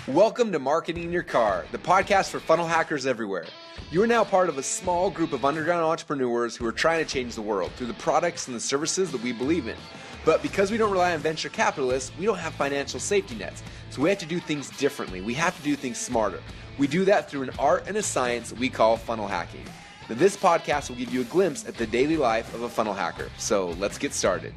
Welcome to Marketing in Your Car, the podcast for funnel hackers everywhere. You are now part of a small group of underground entrepreneurs who are trying to change the world through the products and the services that we believe in. But because we don't rely on venture capitalists, we don't have financial safety nets. So we have to do things differently. We have to do things smarter. We do that through an art and a science that we call funnel hacking. Now, this podcast will give you a glimpse at the daily life of a funnel hacker. So let's get started.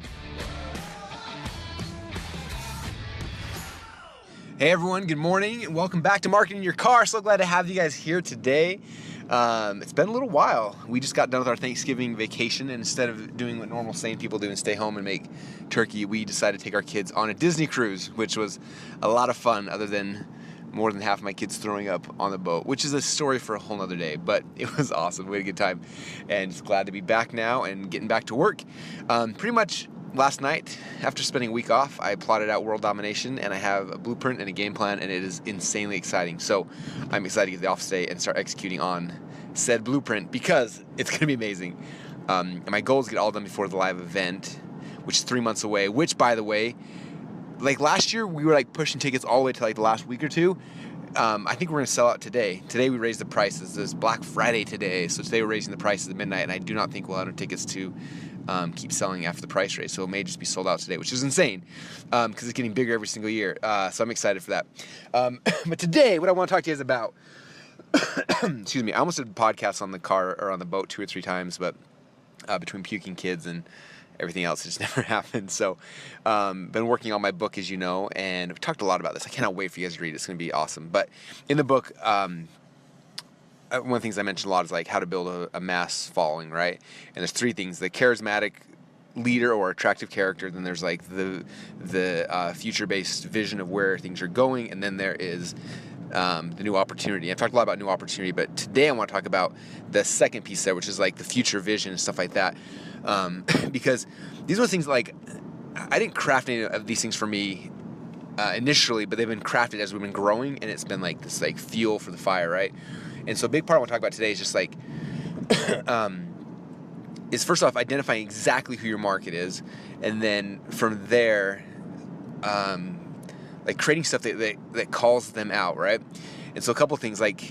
Hey everyone, good morning and welcome back to Marketing in Your Car. So glad to have you guys here today. It's been a little while. We just got done with our Thanksgiving vacation, and instead of doing what normal sane people do and stay home and make turkey, we decided to take our kids on a Disney cruise, which was a lot of fun, other than more than half of my kids throwing up on the boat, which is a story for a whole nother day, but it was awesome. We had a good time and just glad to be back now and getting back to work. Pretty much last night, after spending a week off, I plotted out world domination, and I have a blueprint and a game plan, and it is insanely exciting. So I'm excited to get the office today and start executing on said blueprint because it's going to be amazing. And my goal is to get all done before the live event, which is 3 months away, which, by the way, like last year, we were like pushing tickets all the way to like the last week or two. I think we're going to sell out today. Today we raised the prices. There's Black Friday today, so today we're raising the prices at midnight, and I do not think we'll have enough tickets to keep selling after the price raise. So it may just be sold out today, which is insane because it's getting bigger every single year. So I'm excited for that. But today, what I want to talk to you is about, excuse me, I almost did podcasts on the car or on the boat 2 or 3 times, but between puking kids and everything else, it just never happened. So been working on my book, as you know, and I've talked a lot about this. I cannot wait for you guys to read it. It's going to be awesome. But in the book, one of the things I mentioned a lot is like how to build a mass following, right? And there's 3 things: the charismatic leader or attractive character, then there's like the future-based vision of where things are going, and then there is the new opportunity. I've talked a lot about new opportunity, but today I want to talk about the second piece there, which is like the future vision and stuff like that. Because these are things like, I didn't craft any of these things for me initially, but they've been crafted as we've been growing, and it's been like this like fuel for the fire, right? And so a big part I want to talk about today is just like, is first off identifying exactly who your market is, and then from there, like creating stuff that calls them out, right? And so a couple things, like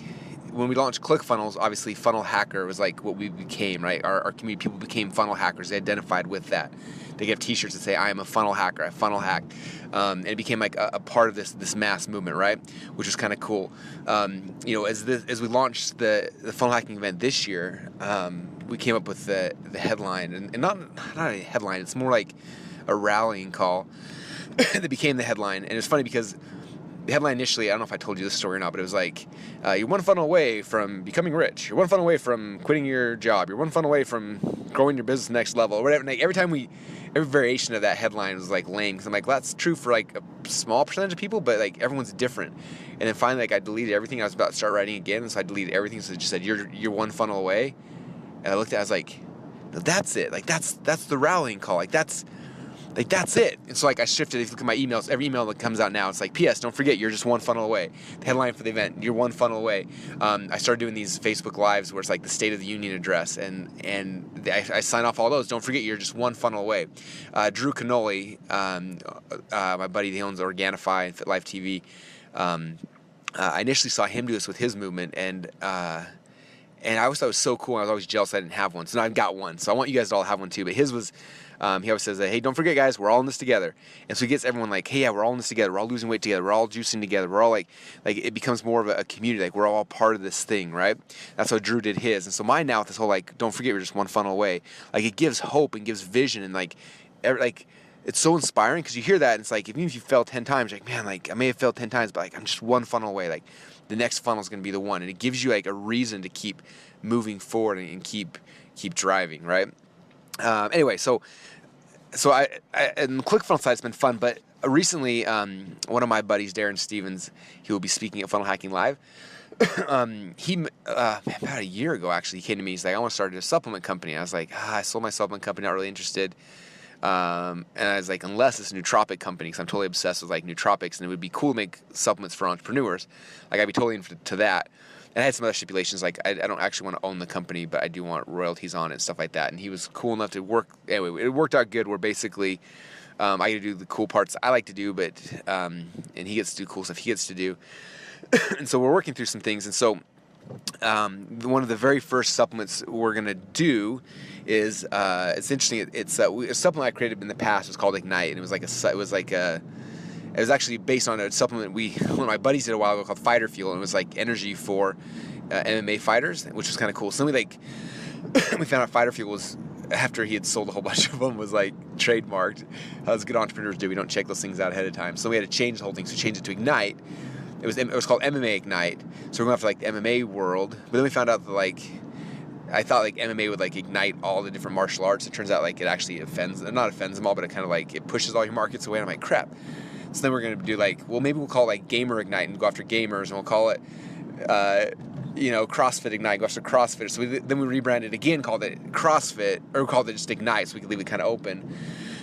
when we launched ClickFunnels, obviously funnel hacker was like what we became, right? Our community, people became funnel hackers. They identified with that. They have t-shirts that say, I am a funnel hacker, I funnel hack. And it became like a part of this mass movement, right? Which was kind of cool. As we launched the funnel hacking event this year, we came up with the headline, and not a headline, it's more like a rallying call that became the headline. And it was funny because the headline initially, I don't know if I told you this story or not, but it was like, you're one funnel away from becoming rich. You're one funnel away from quitting your job. You're one funnel away from growing your business next level, or whatever. And like every variation of that headline was like lame, because I'm like, well, that's true for like a small percentage of people, but like everyone's different. And then finally, like I deleted everything. I was about to start writing again, and so I deleted everything. So it just said, you're one funnel away. And I looked at it, I was like, no, that's it. Like that's the rallying call. Like that's it. And so like I shifted. If you look at my emails, every email that comes out now, it's like, P.S. Don't forget, you're just one funnel away. The headline for the event, you're one funnel away. I started doing these Facebook Lives where it's like the State of the Union address, and I sign off all those. Don't forget, you're just one funnel away. Drew Canoli, my buddy, he owns Organifi and Fit Life TV. I initially saw him do this with his movement, and I always thought it was so cool. I was always jealous I didn't have one. So now I've got one. So I want you guys to all have one too. But his was, he always says, hey, don't forget, guys, we're all in this together. And so he gets everyone like, hey, yeah, we're all in this together. We're all losing weight together. We're all juicing together. We're all like it becomes more of a community. Like we're all part of this thing, right? That's how Drew did his. And so mine now with this whole like, don't forget, we're just one funnel away. Like it gives hope and gives vision, and like it's so inspiring because you hear that and it's like, even if you fail 10 times, you're like, man, like I may have failed 10 times, but like I'm just one funnel away. Like the next funnel is going to be the one, and it gives you like a reason to keep moving forward and keep driving, right? Anyway, so I and the ClickFunnels side has been fun, but recently one of my buddies, Darren Stevens, he will be speaking at Funnel Hacking Live. He about a year ago actually, he came to me. He's like, I want to start a supplement company. I was like, I sold my supplement company, not really interested. And I was like, unless it's a nootropic company, because I'm totally obsessed with like nootropics, and it would be cool to make supplements for entrepreneurs. Like I'd be totally into that. And I had some other stipulations, like I don't actually want to own the company, but I do want royalties on it and stuff like that. And he was cool enough to work. Anyway, it worked out good. Where basically I get to do the cool parts I like to do, but and he gets to do cool stuff he gets to do. And so we're working through some things. And so one of the very first supplements we're going to do is it's interesting. It's a supplement I created in the past. It was called Ignite, and it was actually based on a supplement one of my buddies did a while ago called Fighter Fuel, and it was like energy for MMA fighters, which was kind of cool. So we found out Fighter Fuel was, after he had sold a whole bunch of them, was like trademarked. As good entrepreneurs do, we don't check those things out ahead of time. So we had to change the whole thing. So we changed it to Ignite. It was called MMA Ignite. So we're going after like the MMA world. But then we found out that I thought like MMA would like ignite all the different martial arts. It turns out like it actually not offends them all, but it kind of like it pushes all your markets away. And I'm like, crap. So then we're going to do maybe we'll call it like Gamer Ignite and go after gamers, and we'll call it, CrossFit Ignite, go after CrossFit. So then we rebranded again, called it CrossFit, or called it just Ignite, so we could leave it kind of open.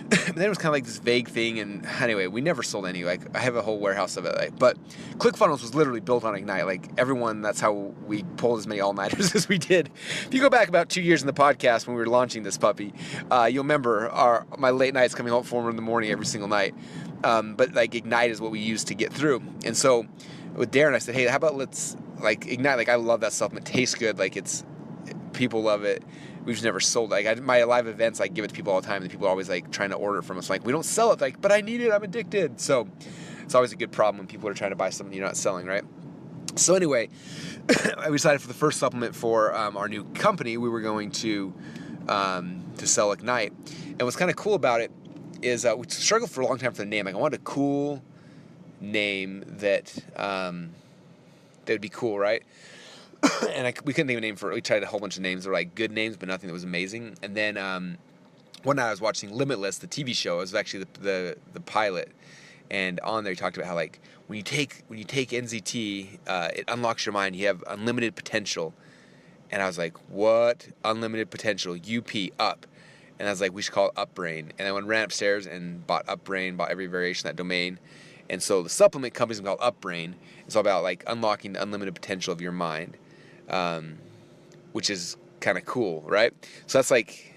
But then it was kind of like this vague thing, and anyway, we never sold any. Like, I have a whole warehouse of it. But ClickFunnels was literally built on Ignite. Like, everyone, that's how we pulled as many all-nighters as we did. If you go back about 2 years in the podcast when we were launching this puppy, you'll remember my late nights coming home from in the morning every single night. But like Ignite is what we use to get through. And so with Darren, I said, hey, how about let's like Ignite? Like, I love that supplement. It tastes good. Like, people love it. We've just never sold it. Like, my live events, I give it to people all the time, and people are always like trying to order it from us. Like, we don't sell it. Like, but I need it. I'm addicted. So it's always a good problem when people are trying to buy something you're not selling, right? So anyway, I decided for the first supplement for our new company, we were going to sell Ignite. And what's kind of cool about it is we struggled for a long time for the name. Like, I wanted a cool name that would be cool, right? And we couldn't think of a name for it. We tried a whole bunch of names that were like good names, but nothing that was amazing. And then one night I was watching Limitless, the TV show. It was actually the pilot, and on there he talked about how like when you take NZT, it unlocks your mind. You have unlimited potential. And I was like, what? Unlimited potential? up. And I was like, we should call it Upbrain. And I ran upstairs and bought Upbrain, bought every variation of that domain. And so the supplement company is called Upbrain. It's all about like unlocking the unlimited potential of your mind, which is kind of cool, right? So that's like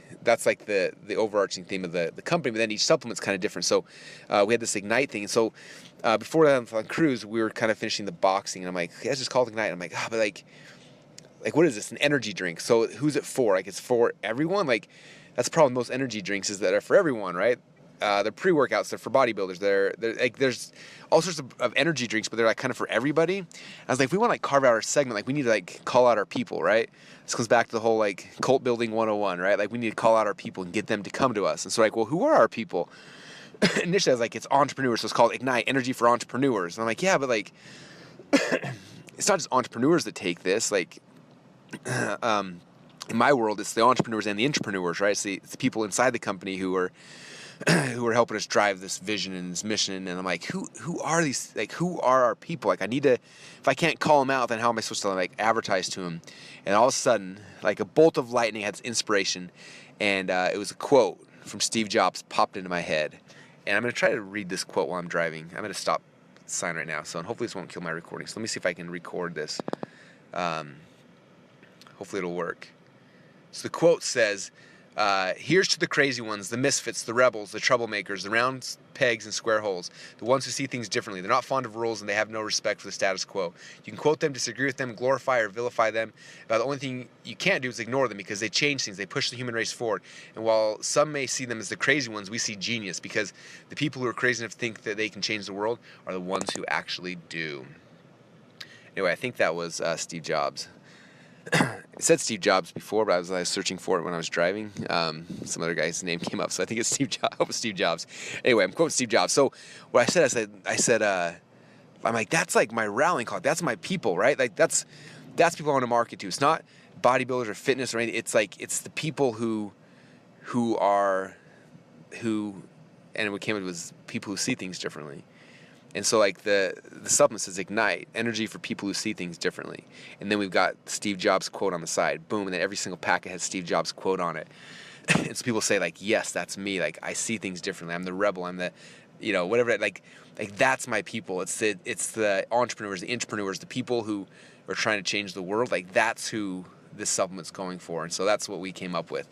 the overarching theme of the company. But then each supplement's kind of different. So we had this Ignite thing. And so before that on cruise, we were kind of finishing the boxing, and I'm like, let's just call it Ignite. And I'm like, but like what is this? An energy drink? So who's it for? Like, it's for everyone? Like, that's the problem with most energy drinks, is that they're for everyone, right? They're pre-workouts, they're for bodybuilders, they're like, there's all sorts of energy drinks, but they're like kind of for everybody. And I was like, if we want to like carve out our segment, like we need to like call out our people, right? This comes back to the whole like cult building 101, right? Like, we need to call out our people and get them to come to us. And so like, well, who are our people? Initially I was like, it's entrepreneurs, so it's called Ignite, energy for entrepreneurs. And I'm like, yeah, but like it's not just entrepreneurs that take this. Like in my world, it's the entrepreneurs and the intrapreneurs, right? It's the people inside the company who are helping us drive this vision and this mission. And I'm like, who are these? Like, who are our people? Like, I need to, if I can't call them out, then how am I supposed to like advertise to them? And all of a sudden, like a bolt of lightning had this inspiration, and it was a quote from Steve Jobs popped into my head. And I'm going to try to read this quote while I'm driving. I'm going to stop the sign right now, so hopefully this won't kill my recording. So let me see if I can record this. Hopefully it'll work. So the quote says, here's to the crazy ones, the misfits, the rebels, the troublemakers, the round pegs and square holes, the ones who see things differently. They're not fond of rules, and they have no respect for the status quo. You can quote them, disagree with them, glorify or vilify them, but the only thing you can't do is ignore them, because they change things. They push the human race forward. And while some may see them as the crazy ones, we see genius, because the people who are crazy enough to think that they can change the world are the ones who actually do. Anyway, I think that was Steve Jobs. It said Steve Jobs before, but I was searching for it when I was driving. Some other guy's name came up, so I think it's Steve Jobs. I hope it's Steve Jobs. Anyway, I'm quoting Steve Jobs. So what I said, I'm like, that's like my rallying call. That's my people, right? Like, that's people I want to market to. It's not bodybuilders or fitness or anything. It's like, it's the people and what came up was people who see things differently. And so like the supplement says Ignite, energy for people who see things differently. And then we've got Steve Jobs quote on the side, boom, and then every single packet has Steve Jobs quote on it. And so people say like, yes, that's me. Like, I see things differently. I'm the rebel. I'm the, whatever. Like that's my people. It's the entrepreneurs, the intrapreneurs, the people who are trying to change the world. Like, that's who this supplement's going for. And so that's what we came up with.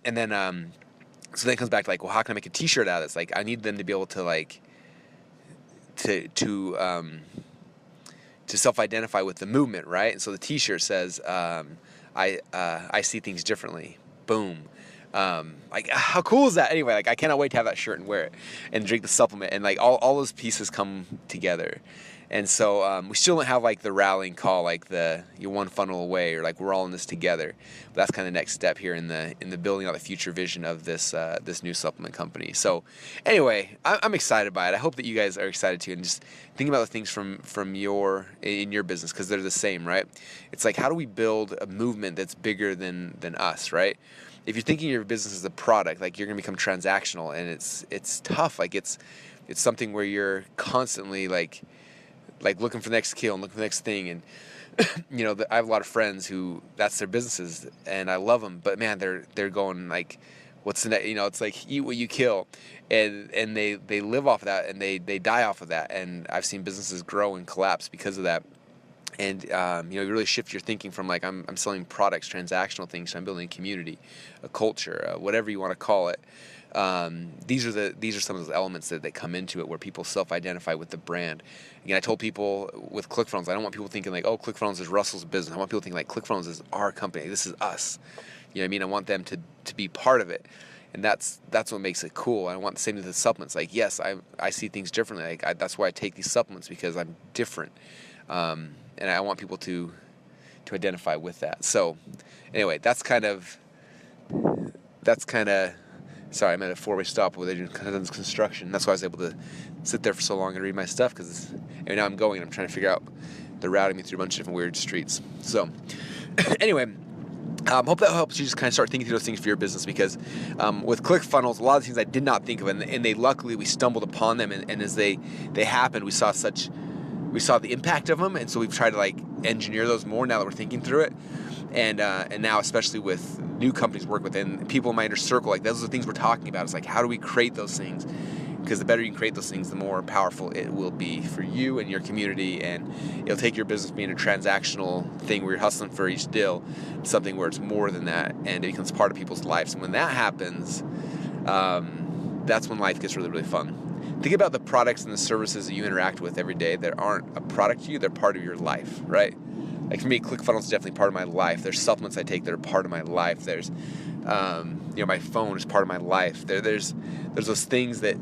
And then So then it comes back to like, well, how can I make a T-shirt out of this? Like, I need them to be able to like to self-identify with the movement, right? And so the T-shirt says, I see things differently. Boom. Like, how cool is that? Anyway, like, I cannot wait to have that shirt and wear it and drink the supplement, and like all those pieces come together. And so we still don't have like the rallying call, like you're one funnel away, or like we're all in this together. But that's kind of the next step here in the building out the future vision of this new supplement company. So anyway, I'm excited by it. I hope that you guys are excited too, and just think about the things from in your business, because they're the same, right? It's like, how do we build a movement that's bigger than us, right? If you're thinking of your business as a product, like, you're gonna become transactional, and it's tough. Like, it's something where you're constantly like looking for the next kill and looking for the next thing. And you know, I have a lot of friends who that's their businesses, and I love them, but man, they're going like, what's the next? You know, it's like, eat what you kill, and they live off of that, and they die off of that. And I've seen businesses grow and collapse because of that. And you know, you really shift your thinking from like, I'm selling products, transactional things, so I'm building a community, a culture, whatever you want to call it. These are some of those elements that come into it, where people self-identify with the brand. Again, I told people with ClickFunnels, I don't want people thinking like, oh, ClickFunnels is Russell's business. I want people thinking like, ClickFunnels is our company. This is us. You know what I mean? I want them to be part of it. And that's what makes it cool. I want the same with the supplements. Like, yes, I see things differently. Like, that's why I take these supplements, because I'm different. And I want people to identify with that. So anyway, that's kind of sorry, I'm at a four-way stop where they're doing construction. That's why I was able to sit there for so long and read my stuff, because now I'm going and I'm trying to figure out, they're routing me through a bunch of different weird streets. So anyway, hope that helps you just kind of start thinking through those things for your business, because with ClickFunnels, a lot of things I did not think of, and they luckily we stumbled upon them, and as they happened, we saw the impact of them, and so we've tried to like engineer those more now that we're thinking through it. And now, especially with new companies work with, and people in my inner circle, like, those are the things we're talking about. It's like, how do we create those things? Because the better you can create those things, the more powerful it will be for you and your community, and it'll take your business being a transactional thing where you're hustling for each deal to something where it's more than that, and it becomes part of people's lives. And when that happens, that's when life gets really, really fun. Think about the products and the services that you interact with every day that aren't a product to you, they're part of your life, right? Like, for me, ClickFunnels is definitely part of my life. There's supplements I take that are part of my life. There's, you know, my phone is part of my life. There's those things that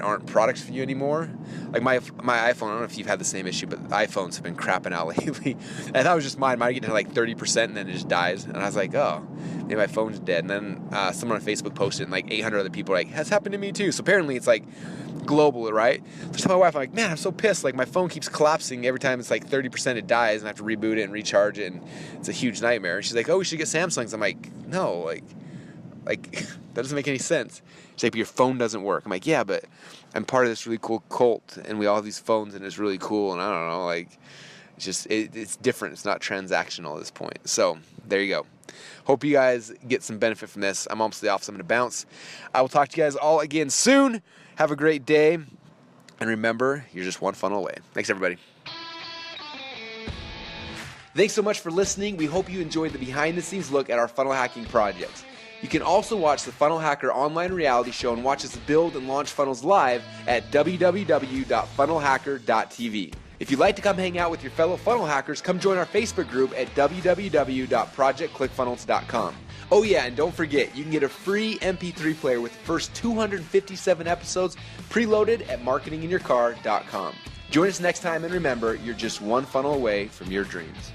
aren't products for you anymore. Like my iPhone, I don't know if you've had the same issue, but iPhones have been crapping out lately. And I thought it was just mine. Mine get to like 30% and then it just dies. And I was like, oh, maybe my phone's dead. And then someone on Facebook posted, and like 800 other people are like, has happened to me too. So apparently it's like global, right? So I tell my wife, I'm like, man, I'm so pissed. Like, my phone keeps collapsing every time it's like 30% it dies, and I have to reboot it and recharge it, and it's a huge nightmare. And she's like, oh, we should get Samsungs. I'm like, no, like that doesn't make any sense. She's like, but your phone doesn't work. I'm like, yeah, but I'm part of this really cool cult, and we all have these phones, and it's really cool, and I don't know, like, it's just, it's different. It's not transactional at this point. So there you go. Hope you guys get some benefit from this. I'm almost off, so I'm going to bounce. I will talk to you guys all again soon. Have a great day. And remember, you're just one funnel away. Thanks, everybody. Thanks so much for listening. We hope you enjoyed the behind-the-scenes look at our funnel hacking projects. You can also watch the Funnel Hacker online reality show and watch us build and launch funnels live at www.funnelhacker.tv. If you'd like to come hang out with your fellow funnel hackers, come join our Facebook group at www.projectclickfunnels.com. Oh yeah, and don't forget, you can get a free MP3 player with the first 257 episodes preloaded at marketinginyourcar.com. Join us next time, and remember, you're just one funnel away from your dreams.